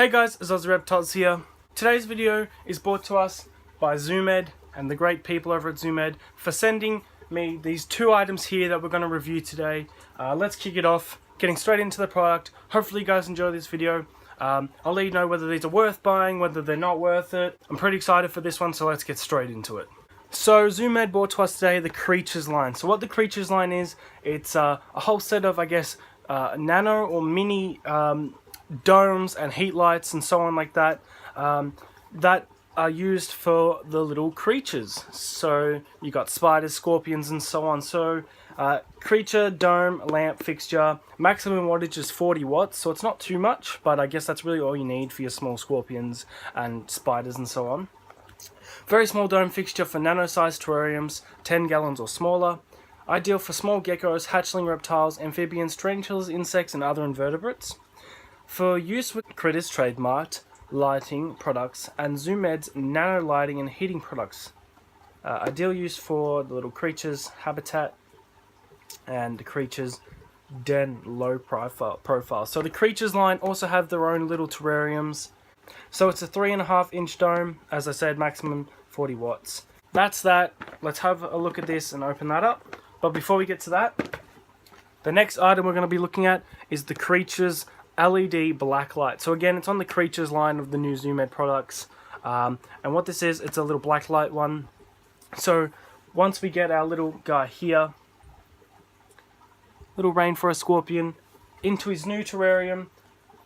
Hey guys, it's Reptiles here. Today's video is brought to us by ZoomEd and the great people over at ZoomEd for sending me these two items here that we're going to review today. Let's kick it off, getting straight into the product. Hopefully you guys enjoy this video. I'll let you know whether these are worth buying, whether they're not worth it. I'm pretty excited for this one, so let's get straight into it. So ZoomEd brought to us today the Creatures line. So what the Creatures line is, it's a whole set of, I guess, nano or mini domes and heat lights and so on like that, that are used for the little creatures. So you got spiders, scorpions and so on. So creature, dome, lamp, fixture, maximum wattage is 40 watts, so it's not too much, but I guess that's really all you need for your small scorpions and spiders and so on. Very small dome fixture for nano-sized terrariums, 10 gallons or smaller. Ideal for small geckos, hatchling reptiles, amphibians, tarantulas, insects and other invertebrates. For use with Critters trademarked lighting products and ZoomEd's nano lighting and heating products. Ideal use for the little creatures habitat and the creatures den low profile. So the Creatures line also have their own little terrariums. So it's a 3.5-inch dome, as I said, maximum 40 watts. That's that. Let's have a look at this and open that up. But before we get to that, the next item we're going to be looking at is the Creatures LED backlight. So again, it's on the Creatures line of the new ZoomEd products. And what this is, it's a little backlight one. So once we get our little guy here, little rainforest scorpion, into his new terrarium,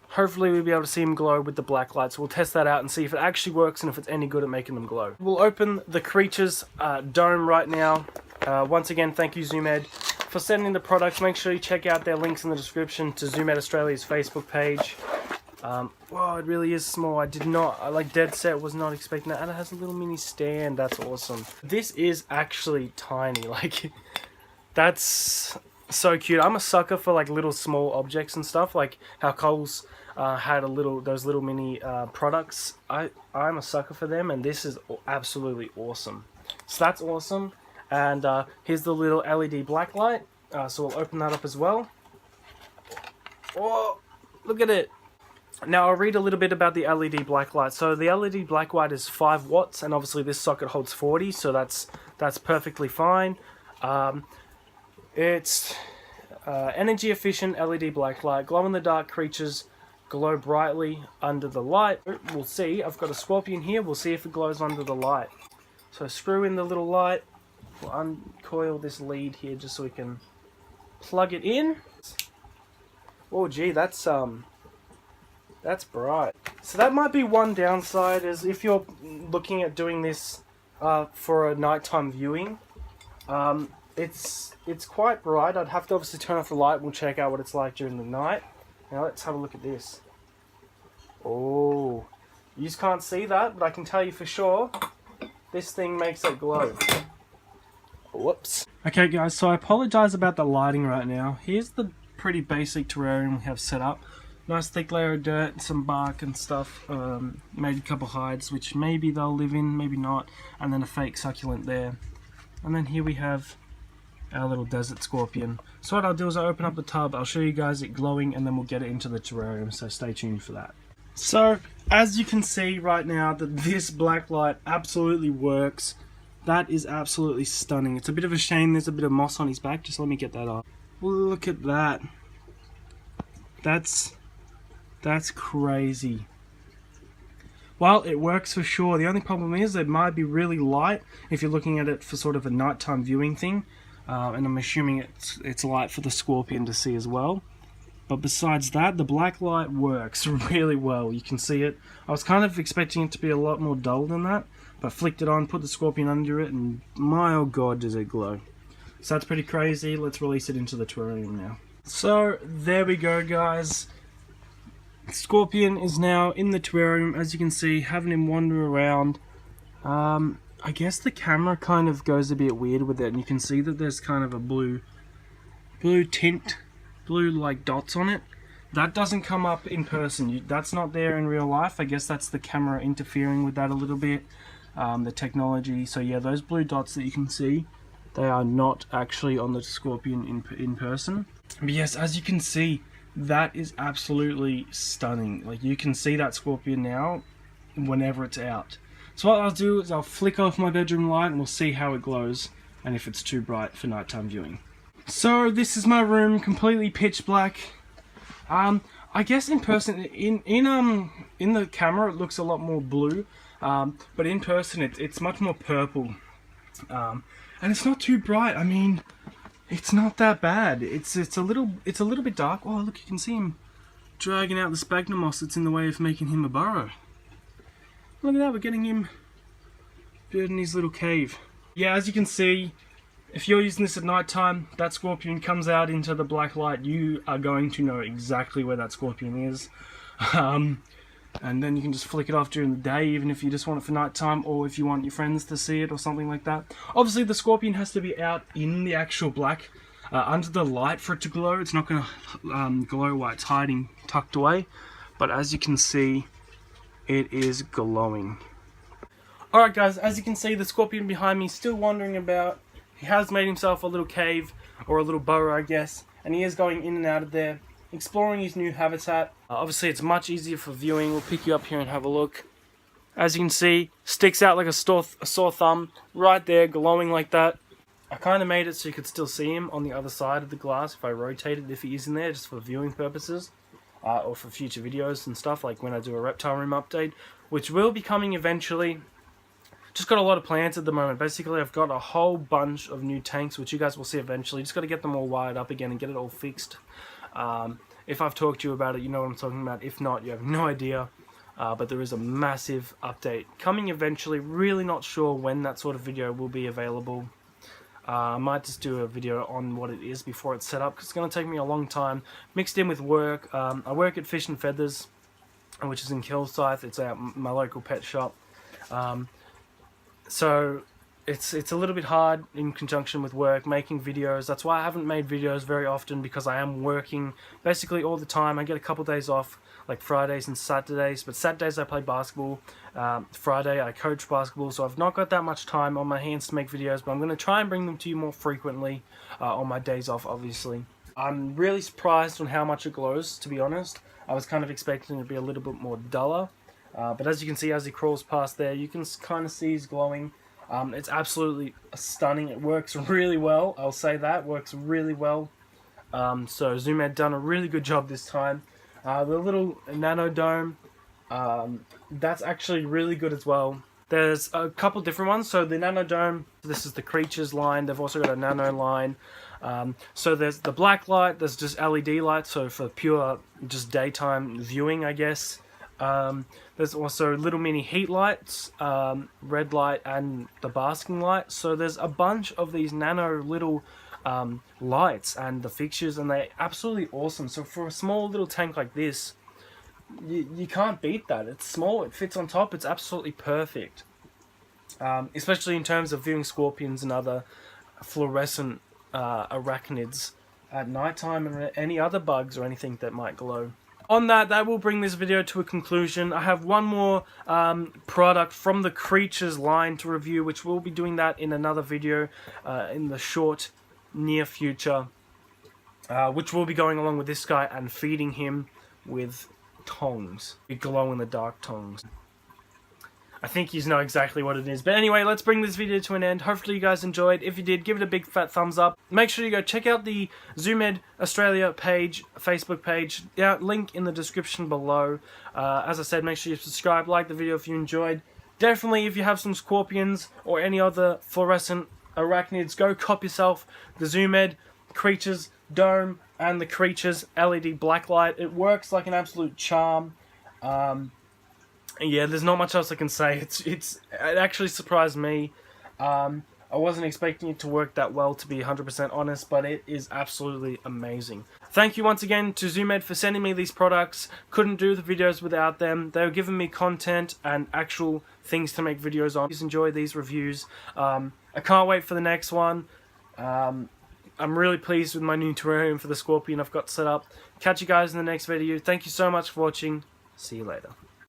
hopefully we'll be able to see him glow with the blacklight. So we'll test that out and see if it actually works and if it's any good at making them glow. We'll open the Creatures dome right now. Once again, thank you ZoomEd for sending the products. Make sure you check out their links in the description to ZoomEd Australia's Facebook page. Wow, it really is small. I like dead set was not expecting that. And it has a little mini stand. That's awesome. This is actually tiny. Like, that's so cute. I'm a sucker for like little small objects and stuff, like how Cole's had those little mini products. I'm a sucker for them, and this is absolutely awesome. So that's awesome. And here's the little LED blacklight. So we'll open that up as well. Oh, look at it. Now I'll read a little bit about the LED blacklight. So the LED blacklight is 5 watts, and obviously this socket holds 40, so that's perfectly fine. It's energy efficient LED blacklight. Glow in the dark creatures glow brightly under the light. We'll see. I've got a scorpion here. We'll see if it glows under the light. So screw in the little light. We'll uncoil this lead here just so we can plug it in. Oh gee, that's bright. So that might be one downside, is if you're looking at doing this for a nighttime viewing. It's quite bright. I'd have to obviously turn off the light. We'll check out what it's like during the night. Now let's have a look at this. Oh, you just can't see that, but I can tell you for sure, this thing makes it glow. Whoops. Okay guys, so I apologize about the lighting right now. Here's the pretty basic terrarium we have set up. Nice thick layer of dirt, some bark and stuff. Made a couple hides, which maybe they'll live in, maybe not. And then a fake succulent there. And then here we have our little desert scorpion. So what I'll do is I'll open up the tub, I'll show you guys it glowing, and then we'll get it into the terrarium, so stay tuned for that. So, as you can see right now, that this blacklight absolutely works. That is absolutely stunning. It's a bit of a shame there's a bit of moss on his back. Just let me get that off. Look at that. That's crazy. Well, it works for sure. The only problem is it might be really light if you're looking at it for sort of a nighttime viewing thing. And I'm assuming it's light for the scorpion to see as well. But besides that, the black light works really well. You can see it. I was kind of expecting it to be a lot more dull than that, but flicked it on, put the scorpion under it, and my oh god does it glow. So that's pretty crazy. Let's release it into the terrarium now. So there we go guys. Scorpion is now in the terrarium, as you can see, having him wander around. I guess the camera kind of goes a bit weird with it, and you can see that there's kind of a blue tint, blue like dots on it. That doesn't come up in person. That's not there in real life. I guess that's the camera interfering with that a little bit, the technology. So yeah, those blue dots that you can see, they are not actually on the scorpion in person. But yes, as you can see, That is absolutely stunning. Like, you can see that scorpion now whenever it's out. So what I'll do is I'll flick off my bedroom light and we'll see how it glows and if it's too bright for nighttime viewing. So this is my room, completely pitch black. I guess in person, in the camera it looks a lot more blue, but in person it's much more purple, and it's not too bright. I mean, it's not that bad. It's a little bit dark. Oh look, you can see him dragging out the sphagnum moss that's in the way of making him a burrow. Look at that, we're getting him building his little cave. Yeah, as you can see, if you're using this at night time, that scorpion comes out into the black light, you are going to know exactly where that scorpion is. And then you can just flick it off during the day, even if you just want it for night time, or if you want your friends to see it or something like that. Obviously the scorpion has to be out in the actual black, under the light for it to glow. It's not going to glow while it's hiding, tucked away. But as you can see, it is glowing. Alright guys, as you can see, the scorpion behind me is still wandering about. He has made himself a little cave, or a little burrow I guess, and he is going in and out of there, exploring his new habitat. Obviously it's much easier for viewing. We'll pick you up here and have a look. As you can see, sticks out like a sore thumb, right there, glowing like that. I kind of made it so you could still see him on the other side of the glass if I rotate it, if he is in there, just for viewing purposes. Or for future videos and stuff, like when I do a reptile room update, which will be coming eventually. Just got a lot of plans at the moment. Basically, I've got a whole bunch of new tanks, which you guys will see eventually. Just got to get them all wired up again and get it all fixed. If I've talked to you about it, you know what I'm talking about. If not, you have no idea. But there is a massive update coming eventually. Really not sure when that sort of video will be available. I might just do a video on what it is before it's set up, because it's going to take me a long time, mixed in with work. I work at Fish and Feathers, which is in Kilsyth. It's at my local pet shop. So it's a little bit hard in conjunction with work, making videos. That's why I haven't made videos very often, because I am working basically all the time. I get a couple days off, like Fridays and Saturdays, but Saturdays I play basketball. Friday I coach basketball, so I've not got that much time on my hands to make videos, but I'm going to try and bring them to you more frequently on my days off, obviously. I'm really surprised on how much it glows, to be honest. I was kind of expecting it to be a little bit more duller. But as you can see, as he crawls past there, you can kind of see he's glowing. It's absolutely stunning. It works really well. I'll say that. Works really well. So Zoom had done a really good job this time. The little nano dome, that's actually really good as well. There's a couple different ones. So the nano dome, this is the creatures line. They've also got a nano line. So there's the black light. There's just LED light. So for pure just daytime viewing, I guess. There's also little mini heat lights, red light and the basking light. So there's a bunch of these nano little lights and the fixtures, and they're absolutely awesome. So for a small little tank like this, you can't beat that. It's small, it fits on top, it's absolutely perfect. Especially in terms of viewing scorpions and other fluorescent arachnids at nighttime, and any other bugs or anything that might glow. On that will bring this video to a conclusion. I have one more product from the Creatures line to review, which we'll be doing that in another video in the short, near future, which will be going along with this guy and feeding him with tongs. Glow-in-the-dark tongs. I think you know exactly what it is. But anyway, let's bring this video to an end. Hopefully you guys enjoyed. If you did, give it a big fat thumbs up. Make sure you go check out the ZooMed Australia page, Facebook page. Link in the description below. As I said, make sure you subscribe, like the video if you enjoyed. Definitely, if you have some scorpions or any other fluorescent arachnids, go cop yourself the ZooMed Creatures Dome and the Creatures LED Blacklight. It works like an absolute charm. Yeah, there's not much else I can say. It actually surprised me. I wasn't expecting it to work that well, to be 100% honest, but it is absolutely amazing. Thank you once again to ZooMed for sending me these products. Couldn't do the videos without them. They were giving me content and actual things to make videos on. Please enjoy these reviews. I can't wait for the next one. I'm really pleased with my new terrarium for the scorpion I've got set up. Catch you guys in the next video. Thank you so much for watching. See you later.